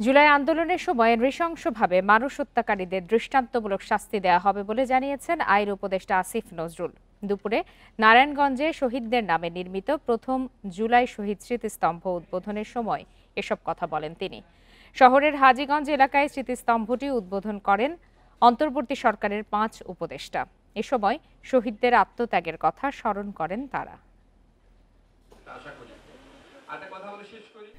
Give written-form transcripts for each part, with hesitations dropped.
জুলাই আন্দোলনের সময় নৃশংসভাবে মানুষ হত্যাকারীদের দৃষ্টান্তমূলক শাস্তি দেওয়া হবে বলে জানিয়েছেন আইন উপদেষ্টা আসিফ নজরুল। দুপুরে নারায়ণগঞ্জে শহীদদের নামে নির্মিত প্রথম জুলাই শহীদ স্মৃতিস্তম্ভ উদ্বোধনের সময় এসব কথা বলেন তিনি। শহরের হাজীগঞ্জ এলাকায় স্মৃতিস্তম্ভটি উদ্বোধন করেন অন্তর্বর্তী সরকারের 5 উপদেষ্টা। এ সময় শহীদদের আত্মত্যাগের কথা স্মরণ করেন তারা।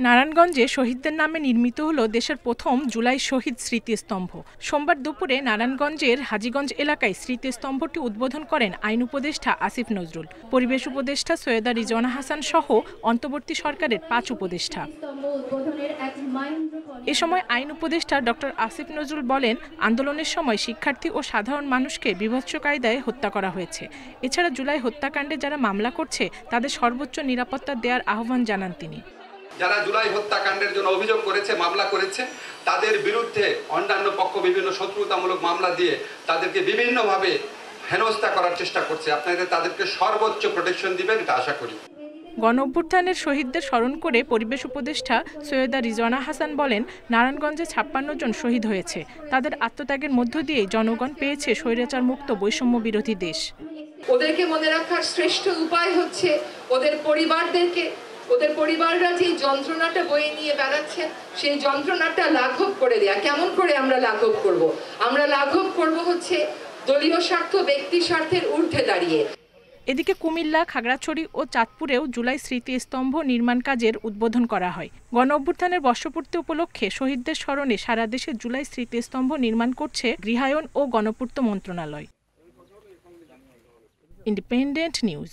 নারায়ণগঞ্জে শহীদদের নামে নির্মিত হলো দেশের প্রথম জুলাই শহীদ স্মৃতিস্তম্ভ। সোমবার দুপুরে নারায়ণগঞ্জের হাজীগঞ্জ এলাকায় স্মৃতিস্তম্ভটি উদ্বোধন করেন আইন উপদেষ্টা আসিফ নজরুল, পরিবেশ উপদেষ্টা সৈয়দা রিজওয়ানা হাসান সহ অন্তর্বর্তী সরকারের 5 উপদেষ্টা। এ সময় আইন উপদেষ্টা ডক্টর আসিফ নজরুল বলেন, আন্দোলনের সময় শিক্ষার্থী ও সাধারণ মানুষকে বীভৎস কায়দায় হত্যা করা হয়েছে। এছাড়া জুলাই হত্যাকাণ্ডে যারা মামলা করছে তাদের সর্বোচ্চ নিরাপত্তা দেওয়ার আহ্বান জানান তিনি। যারা জুলাই হত্যাকাণ্ডের জন্য অভিযোগ করেছে, মামলা করেছে, তাদের বিরুদ্ধে অন্যান্য পক্ষ বিভিন্ন শত্রুতামূলক মামলা দিয়ে তাদেরকে বিভিন্নভাবে হেনস্থা করার চেষ্টা করছে। আপনাদের তাদেরকে সর্বোচ্চ প্রোটেকশন দিবেন এটা আশা করি। গণ অভ্যুত্থানের শহীদদের স্মরণ করে পরিবেশ উপদেষ্টা সৈয়দা রিজওয়ানা হাসান বলেন, নারায়ণগঞ্জে 56 জন শহীদ হয়েছে। তাদের আত্মত্যাগের মধ্য দিয়েই জনগণ পেয়েছে স্বৈরাচার মুক্ত বৈষম্য বিরোধী দেশ। ওদেরকে মনে রাখার শ্রেষ্ঠ উপায় হচ্ছে ওদের পরিবাররা যে যন্ত্রণাটা বয়ে নিয়ে বেড়াচ্ছেন সেই যন্ত্রণাটা লাঘব করে দেয়া। কেমন করে আমরা লাঘব করব? আমরা লাঘব করব হচ্ছে দলীয় স্বার্থ ব্যক্তি স্বার্থের ঊর্ধ্বে দাঁড়িয়ে। এদিকে কুমিল্লা, খাগড়াছড়ি ও চাঁদপুরেও জুলাই স্মৃতিস্তম্ভ নির্মাণ কাজের উদ্বোধন করা হয়। গণ অভ্যুত্থানের বর্ষপূর্তি উপলক্ষে শহীদদের স্মরণে সারা দেশে জুলাই স্মৃতিস্তম্ভ নির্মাণ করছে গৃহায়ন ও গণপূর্ত মন্ত্রণালয়। Independent news.